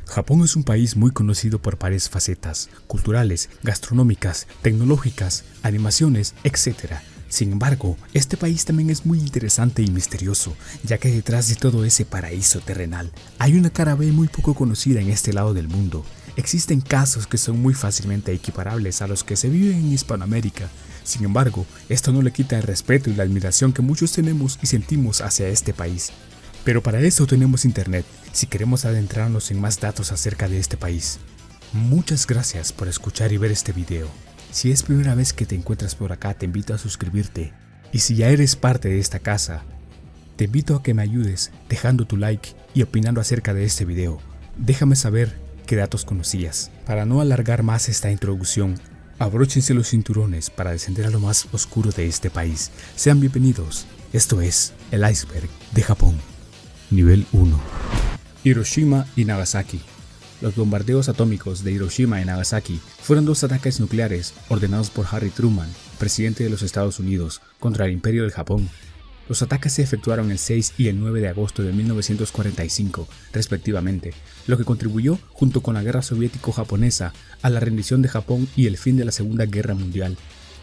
Japón es un país muy conocido por varias facetas, culturales, gastronómicas, tecnológicas, animaciones, etc. Sin embargo, este país también es muy interesante y misterioso, ya que detrás de todo ese paraíso terrenal, hay una cara B muy poco conocida en este lado del mundo. Existen casos que son muy fácilmente equiparables a los que se viven en Hispanoamérica. Sin embargo, esto no le quita el respeto y la admiración que muchos tenemos y sentimos hacia este país. Pero para eso tenemos internet, si queremos adentrarnos en más datos acerca de este país. Muchas gracias por escuchar y ver este video. Si es primera vez que te encuentras por acá, te invito a suscribirte. Y si ya eres parte de esta casa, te invito a que me ayudes dejando tu like y opinando acerca de este video. Déjame saber qué datos conocías. Para no alargar más esta introducción, abróchense los cinturones para descender a lo más oscuro de este país. Sean bienvenidos. Esto es el iceberg de Japón. Nivel 1. Hiroshima y Nagasaki. Los bombardeos atómicos de Hiroshima y Nagasaki fueron dos ataques nucleares ordenados por Harry Truman, presidente de los Estados Unidos, contra el Imperio del Japón. Los ataques se efectuaron el 6 y el 9 de agosto de 1945, respectivamente, lo que contribuyó, junto con la guerra soviético-japonesa, a la rendición de Japón y el fin de la Segunda Guerra Mundial.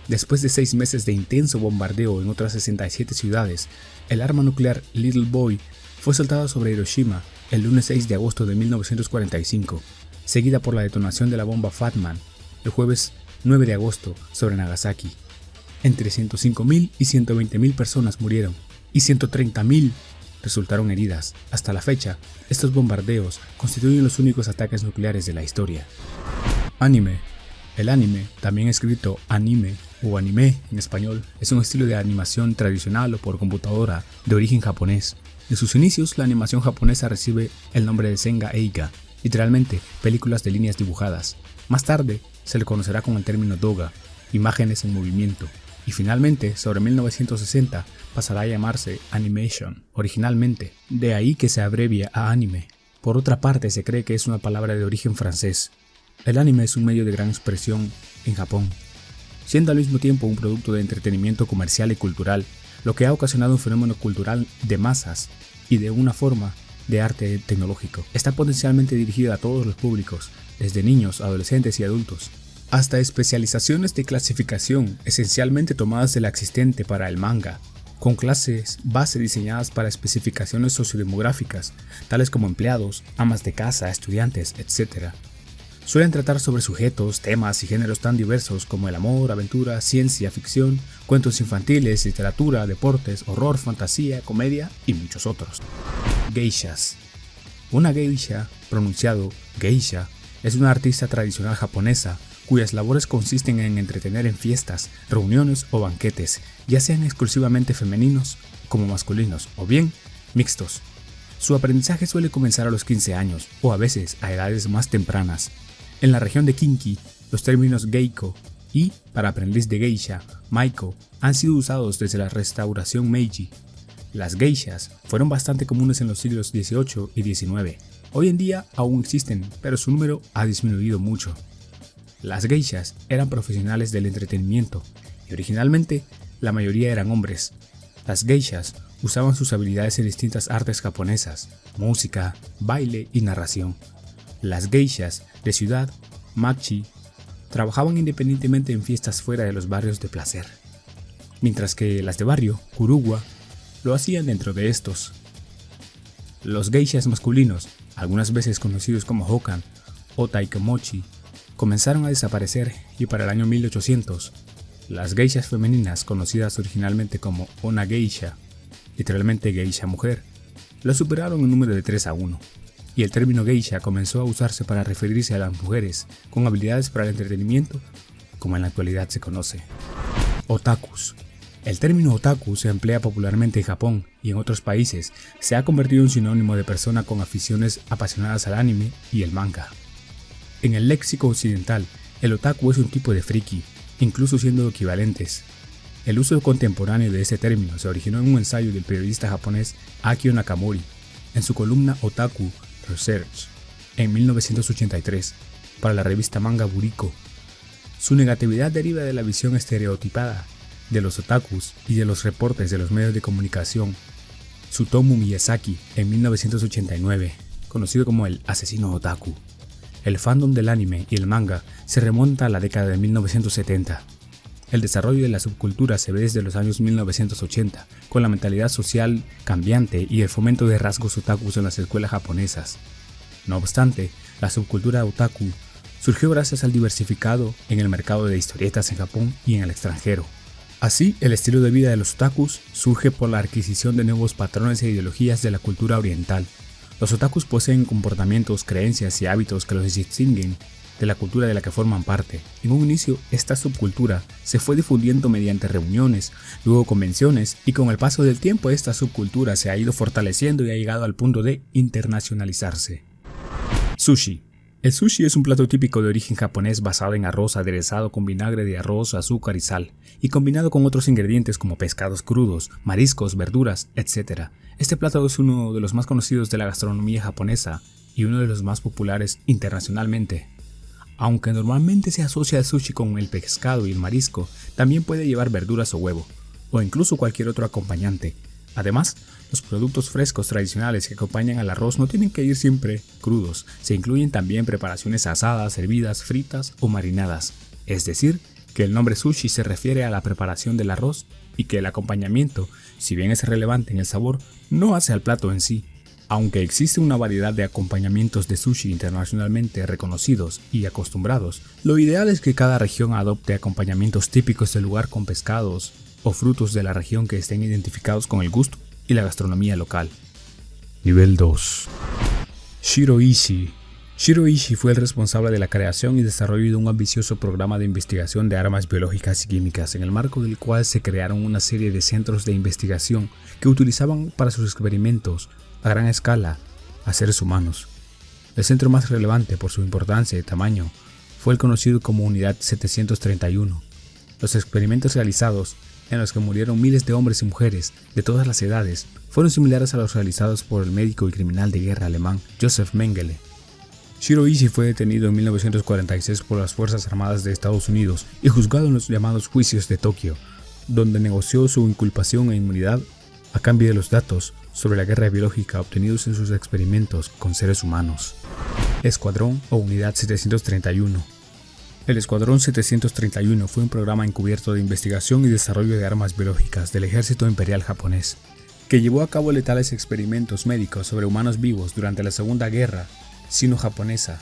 Después de 6 meses de intenso bombardeo en otras 67 ciudades, el arma nuclear Little Boy fue soltada sobre Hiroshima el lunes 6 de agosto de 1945, seguida por la detonación de la bomba Fat Man el jueves 9 de agosto sobre Nagasaki. Entre 105.000 y 120.000 personas murieron y 130.000 resultaron heridas. Hasta la fecha, estos bombardeos constituyen los únicos ataques nucleares de la historia. Anime. El anime, también escrito anime o anime en español, es un estilo de animación tradicional o por computadora de origen japonés. En sus inicios, la animación japonesa recibe el nombre de Senga Eiga, literalmente películas de líneas dibujadas. Más tarde, se le conocerá con el término Doga, imágenes en movimiento, y finalmente, sobre 1960, pasará a llamarse Animation, originalmente, de ahí que se abrevia a anime. Por otra parte, se cree que es una palabra de origen francés. El anime es un medio de gran expresión en Japón, siendo al mismo tiempo un producto de entretenimiento comercial y cultural, lo que ha ocasionado un fenómeno cultural de masas y de una forma de arte tecnológico. Está potencialmente dirigida a todos los públicos, desde niños, adolescentes y adultos, hasta especializaciones de clasificación esencialmente tomadas de la existente para el manga, con clases base diseñadas para especificaciones sociodemográficas, tales como empleados, amas de casa, estudiantes, etc. Suelen tratar sobre sujetos, temas y géneros tan diversos como el amor, aventura, ciencia, ficción, cuentos infantiles, literatura, deportes, horror, fantasía, comedia y muchos otros. Geishas. Una geisha, pronunciado geisha, es una artista tradicional japonesa cuyas labores consisten en entretener en fiestas, reuniones o banquetes, ya sean exclusivamente femeninos como masculinos o bien mixtos. Su aprendizaje suele comenzar a los 15 años o a veces a edades más tempranas. En la región de Kinki, los términos geiko y, para aprendiz de geisha, maiko, han sido usados desde la restauración Meiji. Las geishas fueron bastante comunes en los siglos XVIII y XIX. Hoy en día aún existen, pero su número ha disminuido mucho. Las geishas eran profesionales del entretenimiento y originalmente la mayoría eran hombres. Las geishas usaban sus habilidades en distintas artes japonesas, música, baile y narración. Las geishas de ciudad, machi, trabajaban independientemente en fiestas fuera de los barrios de placer, mientras que las de barrio, kuruwa, lo hacían dentro de estos. Los geishas masculinos, algunas veces conocidos como hokan o taikomochi, comenzaron a desaparecer y para el año 1800, las geishas femeninas, conocidas originalmente como ona geisha, literalmente geisha mujer, lo superaron en número de 3 a 1. Y el término geisha comenzó a usarse para referirse a las mujeres con habilidades para el entretenimiento, como en la actualidad se conoce. Otakus. El término otaku se emplea popularmente en Japón y en otros países. Se ha convertido en sinónimo de persona con aficiones apasionadas al anime y el manga. En el léxico occidental, el otaku es un tipo de friki, incluso siendo equivalentes. El uso contemporáneo de este término se originó en un ensayo del periodista japonés Akio Nakamori, en su columna Otaku Research, en 1983, para la revista Manga Buriko. Su negatividad deriva de la visión estereotipada de los otakus y de los reportes de los medios de comunicación. Tsutomu Miyazaki, en 1989, conocido como el asesino otaku. El fandom del anime y el manga se remonta a la década de 1970. El desarrollo de la subcultura se ve desde los años 1980, con la mentalidad social cambiante y el fomento de rasgos otakus en las escuelas japonesas. No obstante, la subcultura otaku surgió gracias al diversificado en el mercado de historietas en Japón y en el extranjero. Así, el estilo de vida de los otakus surge por la adquisición de nuevos patrones e ideologías de la cultura oriental. Los otakus poseen comportamientos, creencias y hábitos que los distinguen de la cultura de la que forman parte. En un inicio, esta subcultura se fue difundiendo mediante reuniones, luego convenciones, y con el paso del tiempo esta subcultura se ha ido fortaleciendo y ha llegado al punto de internacionalizarse. Sushi. El sushi es un plato típico de origen japonés basado en arroz aderezado con vinagre de arroz, azúcar y sal, y combinado con otros ingredientes como pescados crudos, mariscos, verduras, etc. Este plato es uno de los más conocidos de la gastronomía japonesa y uno de los más populares internacionalmente. Aunque normalmente se asocia el sushi con el pescado y el marisco, también puede llevar verduras o huevo, o incluso cualquier otro acompañante. Además, los productos frescos tradicionales que acompañan al arroz no tienen que ir siempre crudos, se incluyen también preparaciones asadas, hervidas, fritas o marinadas. Es decir, que el nombre sushi se refiere a la preparación del arroz y que el acompañamiento, si bien es relevante en el sabor, no hace al plato en sí. Aunque existe una variedad de acompañamientos de sushi internacionalmente reconocidos y acostumbrados, lo ideal es que cada región adopte acompañamientos típicos del lugar con pescados o frutos de la región que estén identificados con el gusto y la gastronomía local. Nivel 2. Shiro Ishii. Shiro Ishii fue el responsable de la creación y desarrollo de un ambicioso programa de investigación de armas biológicas y químicas, en el marco del cual se crearon una serie de centros de investigación que utilizaban para sus experimentos a gran escala a seres humanos. El centro más relevante por su importancia y tamaño fue el conocido como Unidad 731. Los experimentos realizados, en los que murieron miles de hombres y mujeres de todas las edades, fueron similares a los realizados por el médico y criminal de guerra alemán Joseph Mengele. Shiro Ishii fue detenido en 1946 por las Fuerzas Armadas de Estados Unidos y juzgado en los llamados juicios de Tokio, donde negoció su inculpación e inmunidad a cambio de los datos sobre la guerra biológica obtenidos en sus experimentos con seres humanos. Escuadrón o Unidad 731. El Escuadrón 731 fue un programa encubierto de investigación y desarrollo de armas biológicas del ejército imperial japonés, que llevó a cabo letales experimentos médicos sobre humanos vivos durante la Segunda Guerra Sino-Japonesa.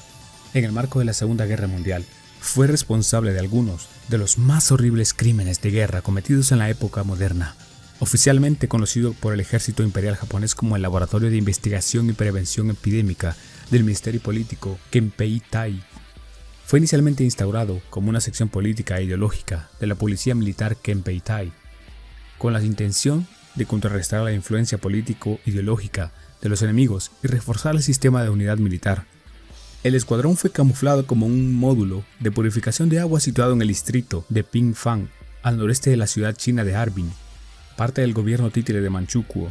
En el marco de la Segunda Guerra Mundial, fue responsable de algunos de los más horribles crímenes de guerra cometidos en la época moderna. Oficialmente conocido por el ejército imperial japonés como el Laboratorio de Investigación y Prevención Epidémica del Ministerio Político Kenpei-tai, fue inicialmente instaurado como una sección política e ideológica de la Policía Militar Kenpei-tai, con la intención de contrarrestar la influencia político-ideológica de los enemigos y reforzar el sistema de unidad militar. El escuadrón fue camuflado como un módulo de purificación de agua situado en el distrito de Pingfang, al noreste de la ciudad china de Harbin, parte del gobierno títere de Manchukuo.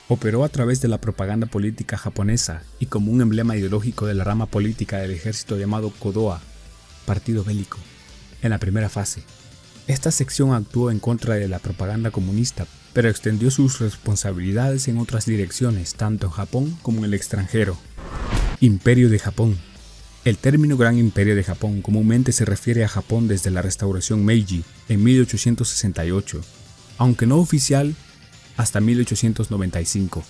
Operó a través de la propaganda política japonesa y como un emblema ideológico de la rama política del ejército llamado Kodoa, partido bélico, en la primera fase. Esta sección actuó en contra de la propaganda comunista, pero extendió sus responsabilidades en otras direcciones, tanto en Japón como en el extranjero. Imperio de Japón. El término Gran Imperio de Japón comúnmente se refiere a Japón desde la restauración Meiji en 1868, aunque no oficial hasta 1895,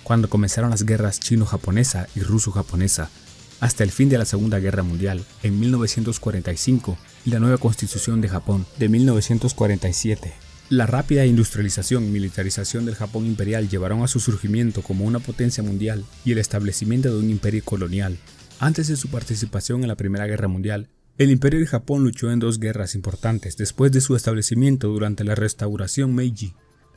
cuando comenzaron las guerras chino-japonesa y ruso-japonesa, hasta el fin de la Segunda Guerra Mundial en 1945 y la nueva Constitución de Japón de 1947. La rápida industrialización y militarización del Japón imperial llevaron a su surgimiento como una potencia mundial y el establecimiento de un imperio colonial. Antes de su participación en la Primera Guerra Mundial, el Imperio de Japón luchó en dos guerras importantes después de su establecimiento durante la restauración Meiji.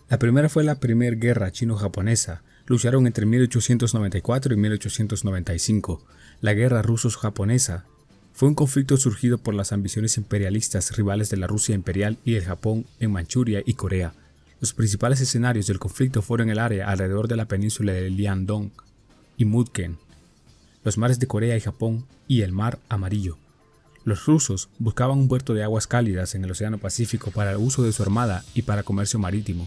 La primera fue la Primera Guerra Chino-Japonesa, lucharon entre 1894 y 1895. La Guerra Ruso-Japonesa fue un conflicto surgido por las ambiciones imperialistas rivales de la Rusia imperial y el Japón en Manchuria y Corea. Los principales escenarios del conflicto fueron el área alrededor de la península de Liaodong y Mukden, los mares de Corea y Japón y el Mar Amarillo. Los rusos buscaban un puerto de aguas cálidas en el Océano Pacífico para el uso de su armada y para comercio marítimo.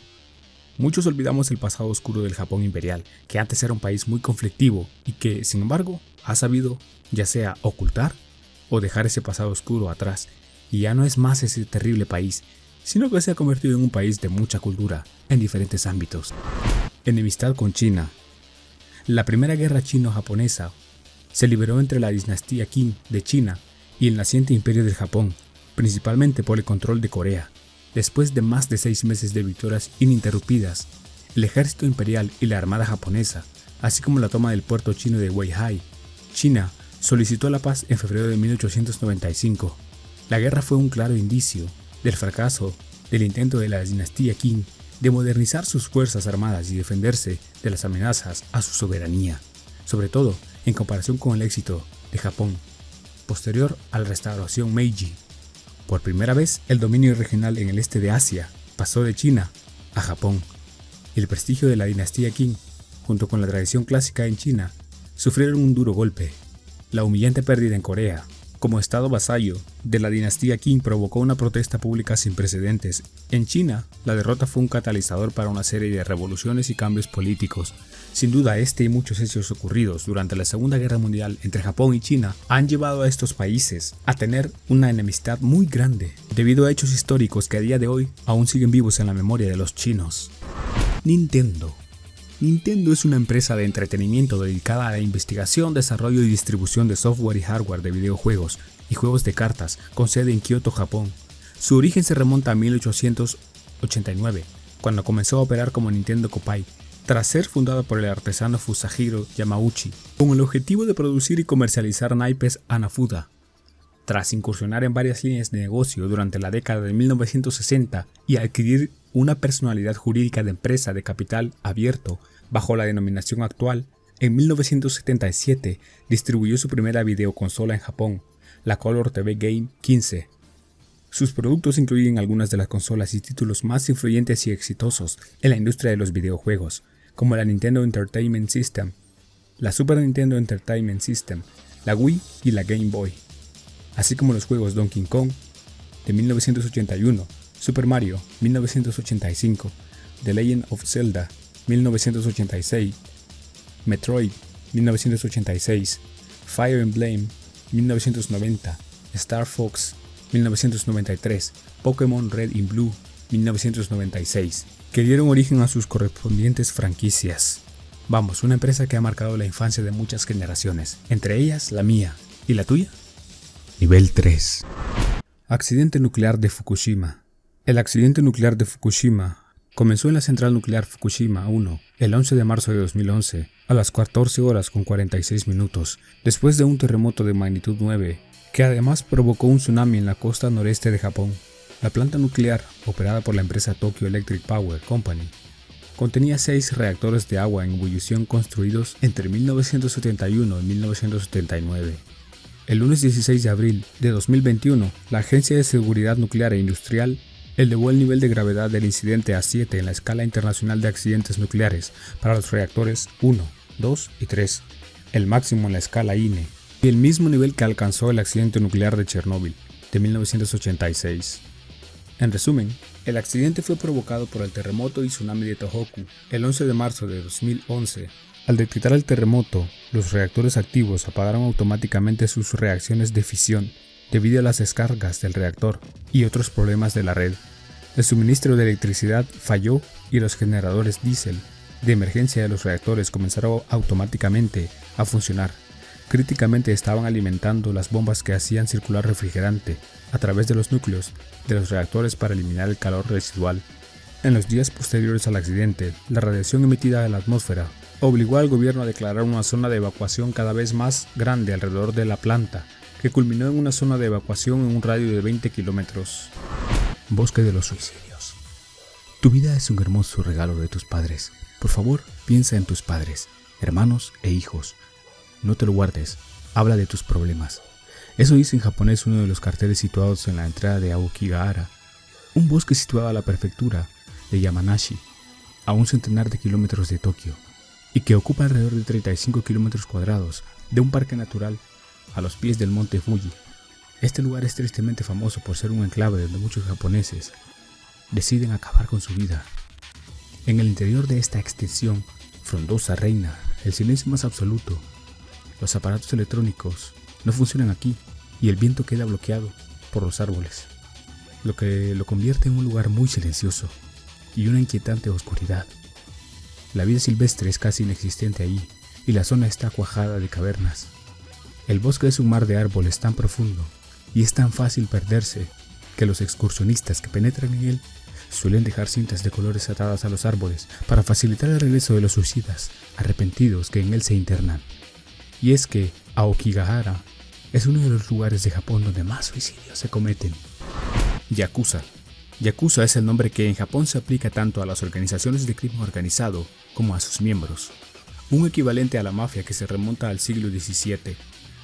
Muchos olvidamos el pasado oscuro del Japón imperial, que antes era un país muy conflictivo y que, sin embargo, ha sabido ya sea ocultar o dejar ese pasado oscuro atrás, y ya no es más ese terrible país, sino que se ha convertido en un país de mucha cultura en diferentes ámbitos. Enemistad con China. La primera guerra chino-japonesa se liberó entre la dinastía Qing de China y el naciente imperio del Japón, principalmente por el control de Corea. Después de más de 6 meses de victorias ininterrumpidas, el ejército imperial y la armada japonesa, así como la toma del puerto chino de Weihai, China solicitó la paz en febrero de 1895. La guerra fue un claro indicio del fracaso del intento de la dinastía Qing de modernizar sus fuerzas armadas y defenderse de las amenazas a su soberanía, sobre todo en comparación con el éxito de Japón, posterior a la restauración Meiji. Por primera vez, el dominio regional en el este de Asia pasó de China a Japón, y el prestigio de la dinastía Qing, junto con la tradición clásica en China, sufrieron un duro golpe. La humillante pérdida en Corea, como estado vasallo de la dinastía Qing, provocó una protesta pública sin precedentes. En China, la derrota fue un catalizador para una serie de revoluciones y cambios políticos. Sin duda, este y muchos hechos ocurridos durante la Segunda Guerra Mundial entre Japón y China han llevado a estos países a tener una enemistad muy grande, debido a hechos históricos que a día de hoy aún siguen vivos en la memoria de los chinos. Nintendo. Nintendo es una empresa de entretenimiento dedicada a la investigación, desarrollo y distribución de software y hardware de videojuegos y juegos de cartas, con sede en Kioto, Japón. Su origen se remonta a 1889, cuando comenzó a operar como Nintendo Kopai, tras ser fundada por el artesano Fusajiro Yamauchi, con el objetivo de producir y comercializar naipes Hanafuda. Tras incursionar en varias líneas de negocio durante la década de 1960 y adquirir una personalidad jurídica de empresa de capital abierto bajo la denominación actual, en 1977 distribuyó su primera videoconsola en Japón, la Color TV Game 15. Sus productos incluyen algunas de las consolas y títulos más influyentes y exitosos en la industria de los videojuegos, como la Nintendo Entertainment System, la Super Nintendo Entertainment System, la Wii y la Game Boy, así como los juegos Donkey Kong de 1981, Super Mario 1985, The Legend of Zelda 1986, Metroid 1986, Fire Emblem 1990, Star Fox 1993, Pokémon Red y Blue 1996, que dieron origen a sus correspondientes franquicias. Vamos, una empresa que ha marcado la infancia de muchas generaciones, entre ellas la mía. ¿Y la tuya? Nivel 3. Accidente nuclear de Fukushima. El accidente nuclear de Fukushima comenzó en la central nuclear Fukushima 1 el 11 de marzo de 2011 a las 14 horas con 46 minutos, después de un terremoto de magnitud 9, que además provocó un tsunami en la costa noreste de Japón. La planta nuclear, operada por la empresa Tokyo Electric Power Company, contenía 6 reactores de agua en ebullición construidos entre 1971 y 1979. El lunes 16 de abril de 2021, la Agencia de Seguridad Nuclear e Industrial elevó el nivel de gravedad del incidente a 7 en la escala internacional de accidentes nucleares para los reactores 1, 2 y 3, el máximo en la escala INE, y el mismo nivel que alcanzó el accidente nuclear de Chernóbil de 1986. En resumen, el accidente fue provocado por el terremoto y tsunami de Tohoku el 11 de marzo de 2011. Al detectar el terremoto, los reactores activos apagaron automáticamente sus reacciones de fisión debido a las descargas del reactor y otros problemas de la red. El suministro de electricidad falló y los generadores diésel de emergencia de los reactores comenzaron automáticamente a funcionar. Críticamente estaban alimentando las bombas que hacían circular refrigerante a través de los núcleos de los reactores para eliminar el calor residual. En los días posteriores al accidente, la radiación emitida a la atmósfera obligó al gobierno a declarar una zona de evacuación cada vez más grande alrededor de la planta, que culminó en una zona de evacuación en un radio de 20 kilómetros. Bosque de los suicidios. Tu vida es un hermoso regalo de tus padres. Por favor, piensa en tus padres, hermanos e hijos. No te lo guardes, habla de tus problemas. Eso dice en japonés uno de los carteles situados en la entrada de Aokigahara, un bosque situado a la prefectura de Yamanashi, a un centenar de kilómetros de Tokio, y que ocupa alrededor de 35 kilómetros cuadrados de un parque natural a los pies del monte Fuji. Este lugar es tristemente famoso por ser un enclave donde muchos japoneses deciden acabar con su vida. En el interior de esta extensión frondosa reina el silencio más absoluto. Los aparatos electrónicos no funcionan aquí y el viento queda bloqueado por los árboles, lo que lo convierte en un lugar muy silencioso y una inquietante oscuridad. La vida silvestre es casi inexistente allí y la zona está cuajada de cavernas. El bosque es un mar de árboles tan profundo y es tan fácil perderse que los excursionistas que penetran en él suelen dejar cintas de colores atadas a los árboles para facilitar el regreso de los suicidas arrepentidos que en él se internan. Y es que Aokigahara es uno de los lugares de Japón donde más suicidios se cometen. Yakuza. Yakuza es el nombre que en Japón se aplica tanto a las organizaciones de crimen organizado como a sus miembros. Un equivalente a la mafia que se remonta al siglo XVII.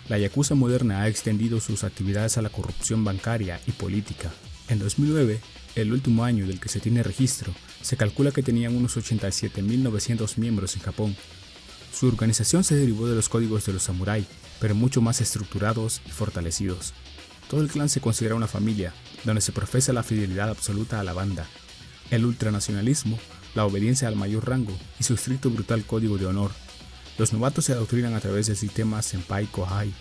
La Yakuza moderna ha extendido sus actividades a la corrupción bancaria y política. En 2009, el último año del que se tiene registro, se calcula que tenían unos 87.900 miembros en Japón. Su organización se derivó de los códigos de los samurái, pero mucho más estructurados y fortalecidos. Todo el clan se considera una familia, donde se profesa la fidelidad absoluta a la banda, el ultranacionalismo, la obediencia al mayor rango y su estricto brutal código de honor. Los novatos se adoctrinan a través del sistema Senpai Kohai,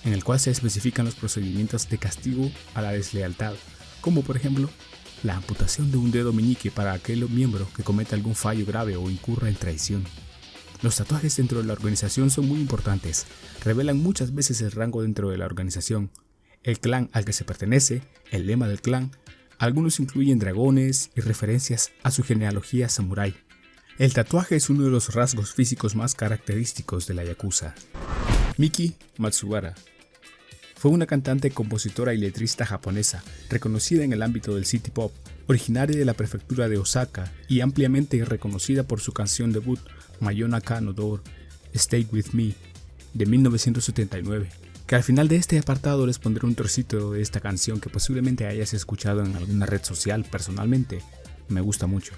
en el cual se especifican los procedimientos de castigo a la deslealtad, como por ejemplo, la amputación de un dedo meñique para aquel miembro que cometa algún fallo grave o incurra en traición. Los tatuajes dentro de la organización son muy importantes, revelan muchas veces el rango dentro de la organización, el clan al que se pertenece, el lema del clan. Algunos incluyen dragones y referencias a su genealogía samurái. El tatuaje es uno de los rasgos físicos más característicos de la Yakuza. Miki Matsubara fue una cantante, compositora y letrista japonesa, reconocida en el ámbito del city pop, originaria de la prefectura de Osaka y ampliamente reconocida por su canción debut Mayonaka no Door, Stay With Me, de 1979, que al final de este apartado les pondré un trocito de esta canción que posiblemente hayas escuchado en alguna red social. Personalmente, me gusta mucho.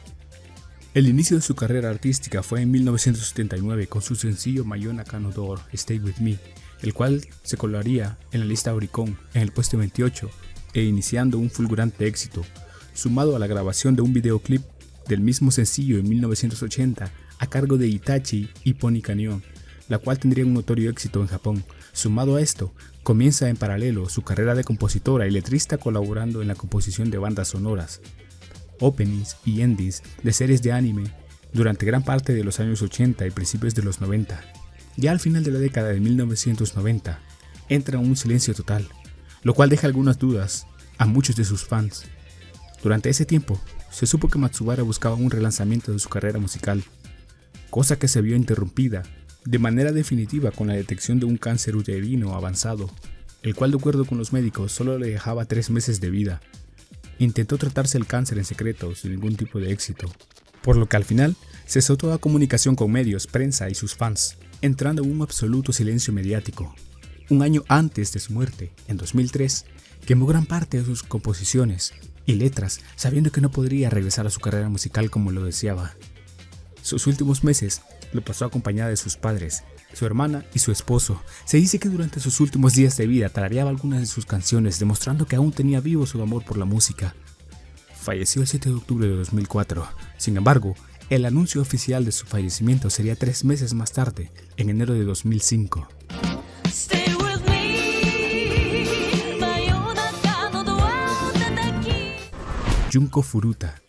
El inicio de su carrera artística fue en 1979 con su sencillo Mayonaka no Door, Stay With Me, el cual se colaría en la lista Oricon en el puesto 28 e iniciando un fulgurante éxito, sumado a la grabación de un videoclip del mismo sencillo en 1980 a cargo de Itachi y Pony Canyon, la cual tendría un notorio éxito en Japón. Sumado a esto, comienza en paralelo su carrera de compositora y letrista colaborando en la composición de bandas sonoras, openings y endings de series de anime durante gran parte de los años 80 y principios de los 90. Ya al final de la década de 1990, entra un silencio total, lo cual deja algunas dudas a muchos de sus fans. Durante ese tiempo, se supo que Matsubara buscaba un relanzamiento de su carrera musical, cosa que se vio interrumpida de manera definitiva con la detección de un cáncer uterino avanzado, el cual de acuerdo con los médicos solo le dejaba 3 meses de vida. Intentó tratarse el cáncer en secreto sin ningún tipo de éxito, por lo que al final cesó toda comunicación con medios, prensa y sus fans, entrando en un absoluto silencio mediático. Un año antes de su muerte, en 2003, quemó gran parte de sus composiciones y letras, sabiendo que no podría regresar a su carrera musical como lo deseaba. Sus últimos meses lo pasó acompañada de sus padres, su hermana y su esposo. Se dice que durante sus últimos días de vida tarareaba algunas de sus canciones, demostrando que aún tenía vivo su amor por la música. Falleció el 7 de octubre de 2004. Sin embargo, el anuncio oficial de su fallecimiento sería 3 meses más tarde, en enero de 2005. Junko Furuta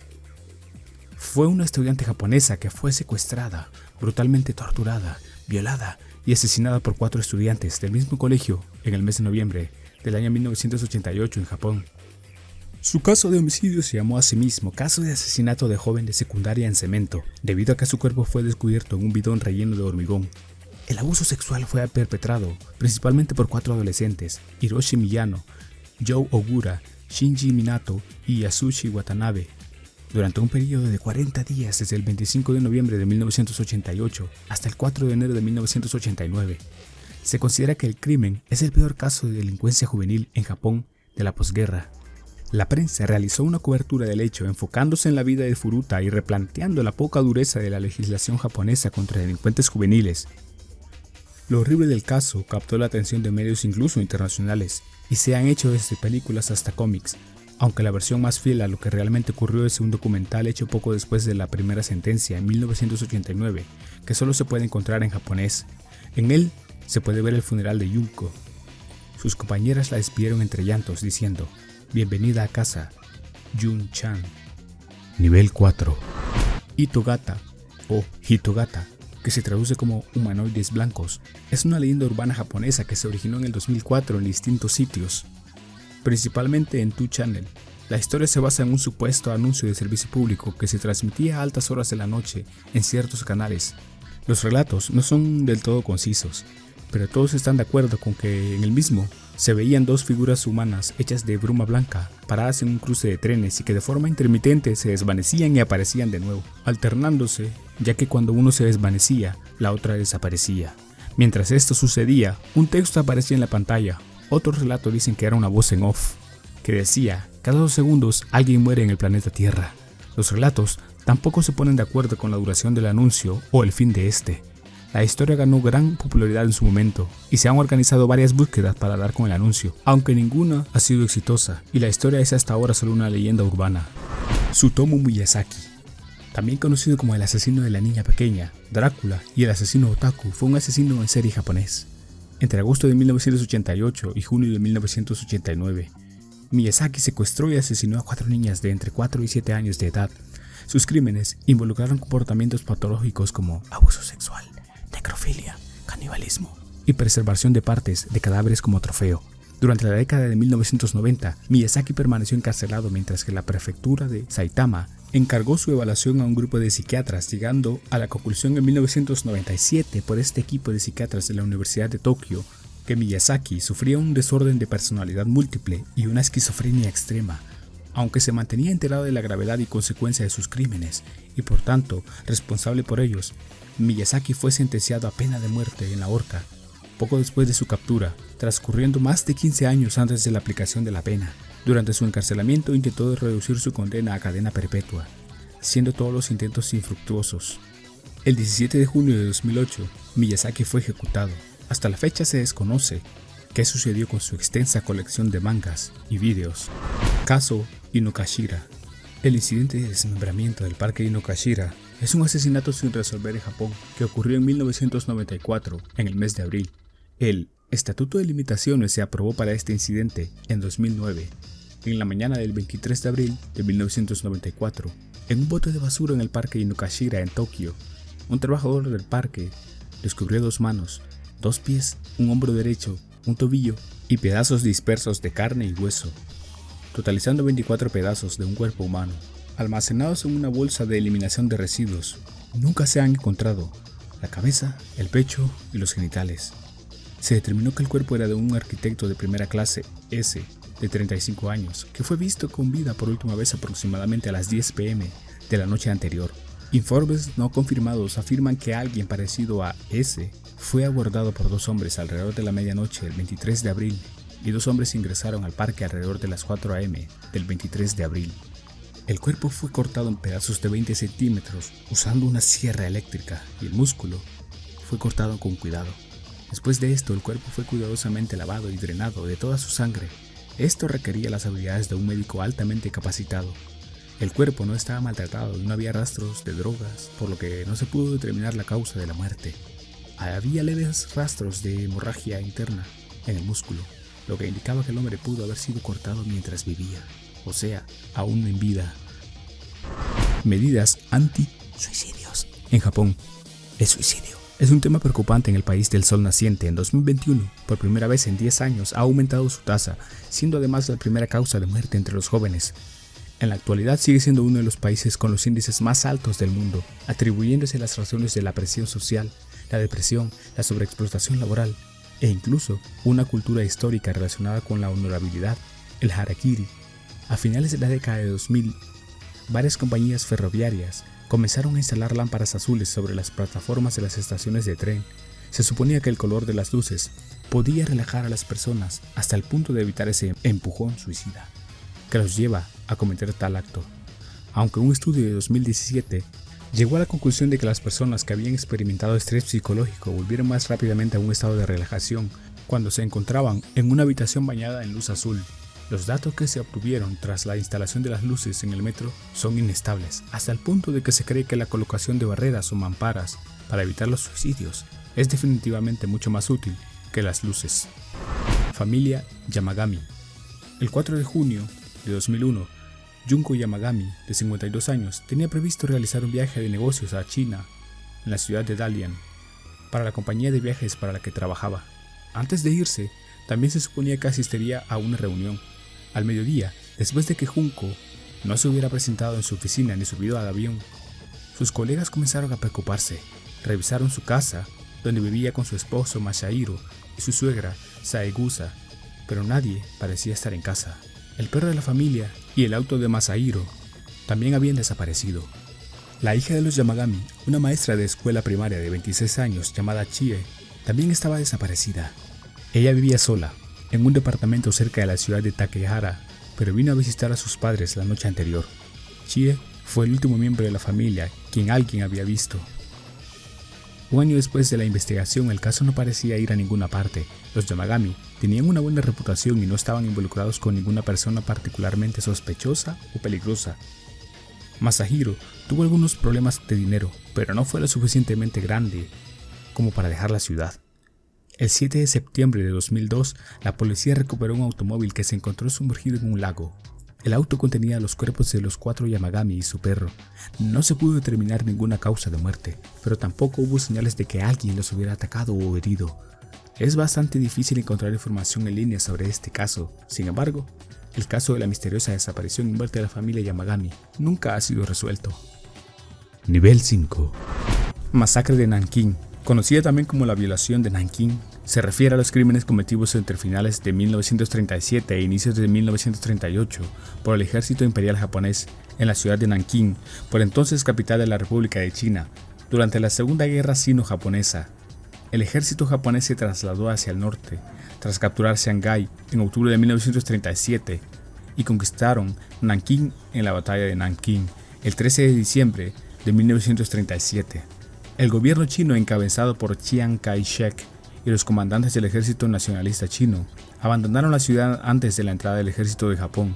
fue una estudiante japonesa que fue secuestrada, brutalmente torturada, violada y asesinada por 4 estudiantes del mismo colegio en el mes de noviembre del año 1988 en Japón. Su caso de homicidio se llamó a sí mismo caso de asesinato de joven de secundaria en cemento, debido a que su cuerpo fue descubierto en un bidón relleno de hormigón. El abuso sexual fue perpetrado principalmente por 4 adolescentes: Hiroshi Miyano, Joe Ogura, Shinji Minato y Yasushi Watanabe, durante un periodo de 40 días desde el 25 de noviembre de 1988 hasta el 4 de enero de 1989. Se considera que el crimen es el peor caso de delincuencia juvenil en Japón de la posguerra. La prensa realizó una cobertura del hecho enfocándose en la vida de Furuta y replanteando la poca dureza de la legislación japonesa contra delincuentes juveniles. Lo horrible del caso captó la atención de medios incluso internacionales y se han hecho desde películas hasta cómics, aunque la versión más fiel a lo que realmente ocurrió es un documental hecho poco después de la primera sentencia en 1989, que solo se puede encontrar en japonés. En él se puede ver el funeral de Junko. Sus compañeras la despidieron entre llantos diciendo: "Bienvenida a casa, Jun-chan". Nivel 4. Hitogata o Hitogata, que se traduce como humanoides blancos, es una leyenda urbana japonesa que se originó en el 2004 en distintos sitios, principalmente en 2Channel. La historia se basa en un supuesto anuncio de servicio público que se transmitía a altas horas de la noche en ciertos canales. Los relatos no son del todo concisos, pero todos están de acuerdo con que en el mismo se veían dos figuras humanas hechas de bruma blanca paradas en un cruce de trenes y que de forma intermitente se desvanecían y aparecían de nuevo, alternándose, ya que cuando uno se desvanecía, la otra desaparecía. Mientras esto sucedía, un texto aparecía en la pantalla. Otros relatos dicen que era una voz en off, que decía: "Cada 2 segundos alguien muere en el planeta Tierra". Los relatos tampoco se ponen de acuerdo con la duración del anuncio o el fin de este. La historia ganó gran popularidad en su momento y se han organizado varias búsquedas para dar con el anuncio, aunque ninguna ha sido exitosa y la historia es hasta ahora solo una leyenda urbana. Tsutomu Miyazaki, también conocido como el asesino de la niña pequeña, Drácula y el asesino otaku, fue un asesino en serie japonés. Entre agosto de 1988 y junio de 1989, Miyazaki secuestró y asesinó a 4 niñas de entre 4 y 7 años de edad. Sus crímenes involucraron comportamientos patológicos como abuso sexual, necrofilia, canibalismo y preservación de partes de cadáveres como trofeo. Durante la década de 1990, Miyazaki permaneció encarcelado mientras que la prefectura de Saitama encargó su evaluación a un grupo de psiquiatras, llegando a la conclusión en 1997 por este equipo de psiquiatras de la Universidad de Tokio que Miyazaki sufría un desorden de personalidad múltiple y una esquizofrenia extrema, aunque se mantenía enterado de la gravedad y consecuencia de sus crímenes y por tanto responsable por ellos. Miyazaki fue sentenciado a pena de muerte en la horca poco después de su captura, transcurriendo más de 15 años antes de la aplicación de la pena. Durante su encarcelamiento intentó reducir su condena a cadena perpetua, siendo todos los intentos infructuosos. El 17 de junio de 2008, Miyazaki fue ejecutado. Hasta la fecha se desconoce qué sucedió con su extensa colección de mangas y vídeos. Caso Inokashira. El incidente de desmembramiento del parque Inokashira es un asesinato sin resolver en Japón que ocurrió en 1994, en el mes de abril. El Estatuto de Limitaciones se aprobó para este incidente en 2009. En la mañana del 23 de abril de 1994, en un bote de basura en el parque Inokashira en Tokio, un trabajador del parque descubrió 2 manos, 2 pies, un hombro derecho, un tobillo y pedazos dispersos de carne y hueso, totalizando 24 pedazos de un cuerpo humano, almacenados en una bolsa de eliminación de residuos. Nunca se han encontrado la cabeza, el pecho y los genitales. Se determinó que el cuerpo era de un arquitecto de primera clase, S, de 35 años, que fue visto con vida por última vez aproximadamente a las 10 p.m. de la noche anterior. Informes no confirmados afirman que alguien parecido a S fue abordado por 2 hombres alrededor de la medianoche del 23 de abril y 2 hombres ingresaron al parque alrededor de las 4 a.m. del 23 de abril. El cuerpo fue cortado en pedazos de 20 centímetros usando una sierra eléctrica y el músculo fue cortado con cuidado. Después de esto, el cuerpo fue cuidadosamente lavado y drenado de toda su sangre. Esto requería las habilidades de un médico altamente capacitado. El cuerpo no estaba maltratado y no había rastros de drogas, por lo que no se pudo determinar la causa de la muerte. Había leves rastros de hemorragia interna en el músculo, lo que indicaba que el hombre pudo haber sido cortado mientras vivía, o sea, aún en vida. Medidas anti-suicidios. En Japón, el suicidio es un tema preocupante en el país del sol naciente. En 2021, por primera vez en 10 años, ha aumentado su tasa, siendo además la primera causa de muerte entre los jóvenes. En la actualidad sigue siendo uno de los países con los índices más altos del mundo, atribuyéndose las razones de la presión social, la depresión, la sobreexplotación laboral e incluso una cultura histórica relacionada con la honorabilidad, el harakiri. A finales de la década de 2000, varias compañías ferroviarias comenzaron a instalar lámparas azules sobre las plataformas de las estaciones de tren. Se suponía que el color de las luces podía relajar a las personas hasta el punto de evitar ese empujón suicida que los lleva a cometer tal acto. Aunque un estudio de 2017 llegó a la conclusión de que las personas que habían experimentado estrés psicológico volvieron más rápidamente a un estado de relajación cuando se encontraban en una habitación bañada en luz azul. Los datos que se obtuvieron tras la instalación de las luces en el metro son inestables, hasta el punto de que se cree que la colocación de barreras o mamparas para evitar los suicidios es definitivamente mucho más útil que las luces. Familia Yamagami. El 4 de junio de 2001, Junko Yamagami, de 52 años, tenía previsto realizar un viaje de negocios a China, en la ciudad de Dalian, para la compañía de viajes para la que trabajaba. Antes de irse, también se suponía que asistiría a una reunión. Al mediodía, después de que Junko no se hubiera presentado en su oficina ni subido al avión, sus colegas comenzaron a preocuparse. Revisaron su casa, donde vivía con su esposo Masahiro y su suegra Saegusa, pero nadie parecía estar en casa. El perro de la familia y el auto de Masahiro también habían desaparecido. La hija de los Yamagami, una maestra de escuela primaria de 26 años llamada Chie, también estaba desaparecida. Ella vivía sola, en un departamento cerca de la ciudad de Takehara, pero vino a visitar a sus padres la noche anterior. Chie fue el último miembro de la familia quien alguien había visto. Un año después de la investigación, el caso no parecía ir a ninguna parte. Los Yamagami tenían una buena reputación y no estaban involucrados con ninguna persona particularmente sospechosa o peligrosa. Masahiro tuvo algunos problemas de dinero, pero no fue lo suficientemente grande como para dejar la ciudad. El 7 de septiembre de 2002, la policía recuperó un automóvil que se encontró sumergido en un lago. El auto contenía los cuerpos de los 4 Yamagami y su perro. No se pudo determinar ninguna causa de muerte, pero tampoco hubo señales de que alguien los hubiera atacado o herido. Es bastante difícil encontrar información en línea sobre este caso. Sin embargo, el caso de la misteriosa desaparición y muerte de la familia Yamagami nunca ha sido resuelto. Nivel 5. Masacre de Nankín. Conocida también como la violación de Nankín, se refiere a los crímenes cometidos entre finales de 1937 e inicios de 1938 por el ejército imperial japonés en la ciudad de Nankín, por entonces capital de la República de China. Durante la Segunda Guerra Sino-Japonesa, el ejército japonés se trasladó hacia el norte, tras capturar Shanghái en octubre de 1937 y conquistaron Nankín en la batalla de Nankín el 13 de diciembre de 1937. El gobierno chino, encabezado por Chiang Kai-shek y los comandantes del ejército nacionalista chino, abandonaron la ciudad antes de la entrada del ejército de Japón,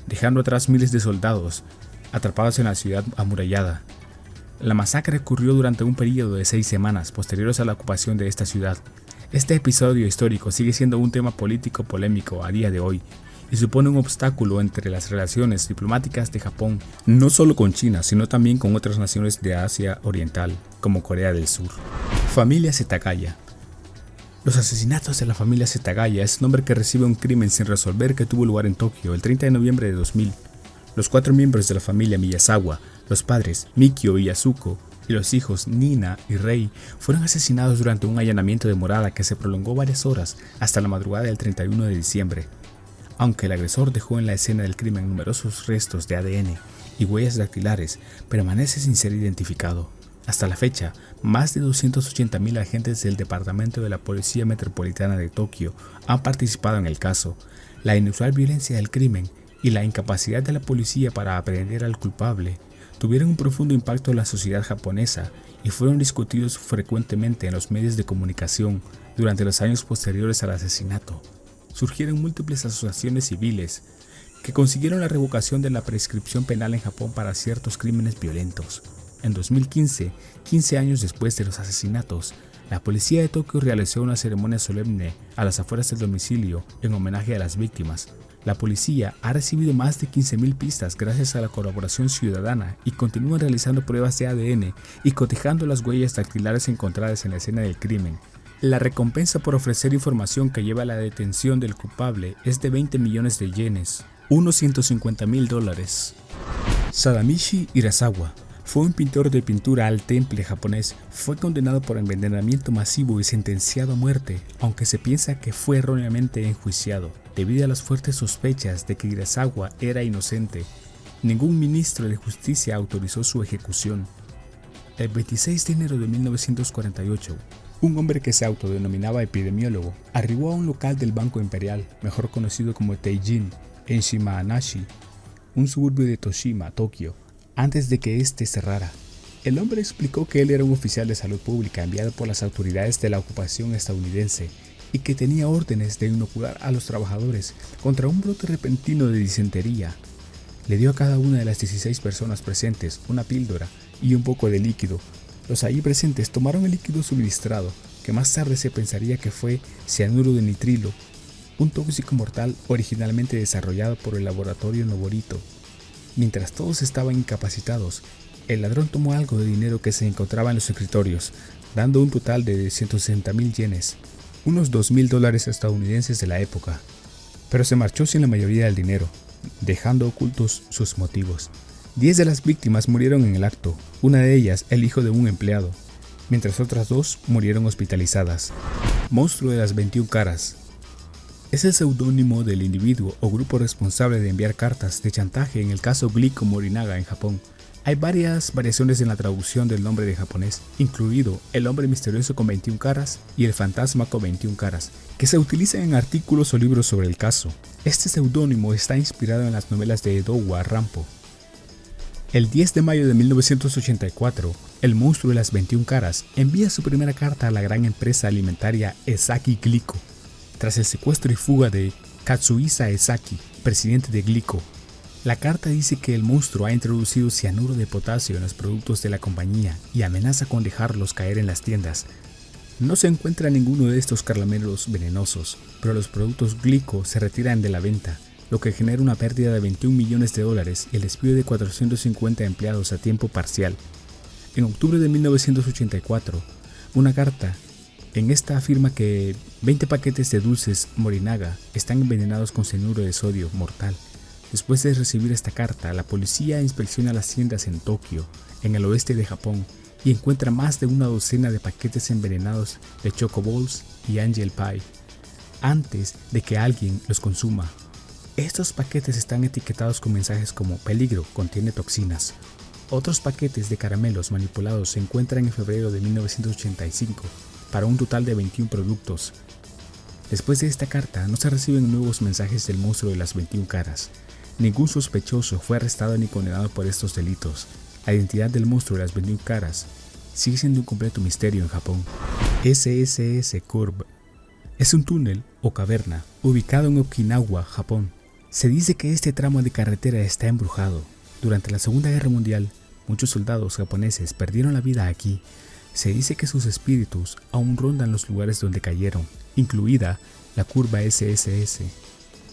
dejando atrás miles de soldados atrapados en la ciudad amurallada. La masacre ocurrió durante un periodo de 6 semanas posteriores a la ocupación de esta ciudad. Este episodio histórico sigue siendo un tema político polémico a día de hoy y supone un obstáculo entre las relaciones diplomáticas de Japón, no solo con China, sino también con otras naciones de Asia Oriental, como Corea del Sur. Familia Setagaya. Los asesinatos de la familia Setagaya es el nombre que recibe un crimen sin resolver que tuvo lugar en Tokio el 30 de noviembre de 2000. Los 4 miembros de la familia Miyazawa, los padres Mikio y Yasuko, y los hijos Nina y Rei, fueron asesinados durante un allanamiento de morada que se prolongó varias horas hasta la madrugada del 31 de diciembre. Aunque el agresor dejó en la escena del crimen numerosos restos de ADN y huellas dactilares, permanece sin ser identificado. Hasta la fecha, más de 280.000 agentes del Departamento de la Policía Metropolitana de Tokio han participado en el caso. La inusual violencia del crimen y la incapacidad de la policía para aprehender al culpable tuvieron un profundo impacto en la sociedad japonesa y fueron discutidos frecuentemente en los medios de comunicación durante los años posteriores al asesinato. Surgieron múltiples asociaciones civiles que consiguieron la revocación de la prescripción penal en Japón para ciertos crímenes violentos. En 2015, 15 años después de los asesinatos, la policía de Tokio realizó una ceremonia solemne a las afueras del domicilio en homenaje a las víctimas. La policía ha recibido más de 15.000 pistas gracias a la colaboración ciudadana y continúan realizando pruebas de ADN y cotejando las huellas dactilares encontradas en la escena del crimen. La recompensa por ofrecer información que lleva a la detención del culpable es de 20 millones de yenes, unos $150.000. Sadamichi Hirasawa fue un pintor de pintura al temple japonés. Fue condenado por envenenamiento masivo y sentenciado a muerte, aunque se piensa que fue erróneamente enjuiciado. Debido a las fuertes sospechas de que Hirasawa era inocente, ningún ministro de justicia autorizó su ejecución. El 26 de enero de 1948, un hombre que se autodenominaba epidemiólogo arribó a un local del Banco Imperial, mejor conocido como Teijin, en Shimanashi, un suburbio de Toshima, Tokio, antes de que éste cerrara. El hombre explicó que él era un oficial de salud pública enviado por las autoridades de la ocupación estadounidense y que tenía órdenes de inocular a los trabajadores contra un brote repentino de disentería. Le dio a cada una de las 16 personas presentes una píldora y un poco de líquido. Los ahí presentes tomaron el líquido suministrado, que más tarde se pensaría que fue cianuro de nitrilo, un tóxico mortal originalmente desarrollado por el laboratorio Novorito. Mientras todos estaban incapacitados, el ladrón tomó algo de dinero que se encontraba en los escritorios, dando un total de 160,000 yenes, unos $2,000 estadounidenses de la época, pero se marchó sin la mayoría del dinero, dejando ocultos sus motivos. 10 de las víctimas murieron en el acto, una de ellas el hijo de un empleado, mientras otras 2 murieron hospitalizadas. Monstruo de las 21 caras. Es el seudónimo del individuo o grupo responsable de enviar cartas de chantaje en el caso Glico Morinaga en Japón. Hay varias variaciones en la traducción del nombre de japonés, incluido el hombre misterioso con 21 caras y el fantasma con 21 caras, que se utilizan en artículos o libros sobre el caso. Este seudónimo está inspirado en las novelas de Edowa Rampo. El 10 de mayo de 1984, el monstruo de las 21 caras envía su primera carta a la gran empresa alimentaria Esaki Glico, tras el secuestro y fuga de Katsuhisa Esaki, presidente de Glico. La carta dice que el monstruo ha introducido cianuro de potasio en los productos de la compañía y amenaza con dejarlos caer en las tiendas. No se encuentra ninguno de estos caramelos venenosos, pero los productos Glico se retiran de la venta, lo que genera una pérdida de $21 millones y el despido de 450 empleados a tiempo parcial. En octubre de 1984, una carta en esta afirma que 20 paquetes de dulces Morinaga están envenenados con cianuro de sodio mortal. Después de recibir esta carta, la policía inspecciona las tiendas en Tokio, en el oeste de Japón, y encuentra más de una docena de paquetes envenenados de Choco Balls y Angel Pie, antes de que alguien los consuma. Estos paquetes están etiquetados con mensajes como "peligro, contiene toxinas". Otros paquetes de caramelos manipulados se encuentran en febrero de 1985, para un total de 21 productos. Después de esta carta, no se reciben nuevos mensajes del monstruo de las 21 caras. Ningún sospechoso fue arrestado ni condenado por estos delitos. La identidad del monstruo de las 21 caras sigue siendo un completo misterio en Japón. SSS Curve es un túnel o caverna ubicado en Okinawa, Japón. Se dice que este tramo de carretera está embrujado. Durante la Segunda Guerra Mundial, muchos soldados japoneses perdieron la vida aquí. Se dice que sus espíritus aún rondan los lugares donde cayeron, incluida la curva SSS.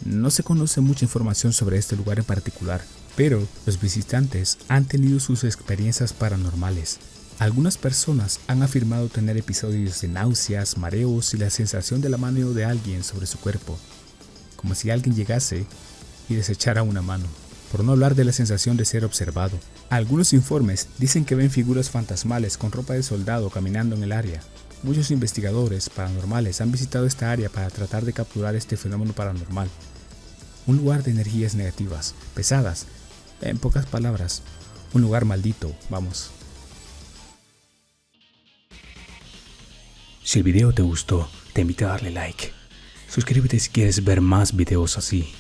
No se conoce mucha información sobre este lugar en particular, pero los visitantes han tenido sus experiencias paranormales. Algunas personas han afirmado tener episodios de náuseas, mareos y la sensación de la mano de alguien sobre su cuerpo, como si alguien llegase y desechara una mano, por no hablar de la sensación de ser observado. Algunos informes dicen que ven figuras fantasmales con ropa de soldado caminando en el área. Muchos investigadores paranormales han visitado esta área para tratar de capturar este fenómeno paranormal. Un lugar de energías negativas, pesadas, en pocas palabras, un lugar maldito, vamos. Si el video te gustó, te invito a darle like. Suscríbete si quieres ver más videos así.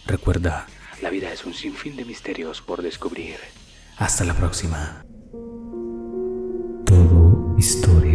Recuerda, la vida es un sinfín de misterios por descubrir. Hasta la próxima. Todo historia.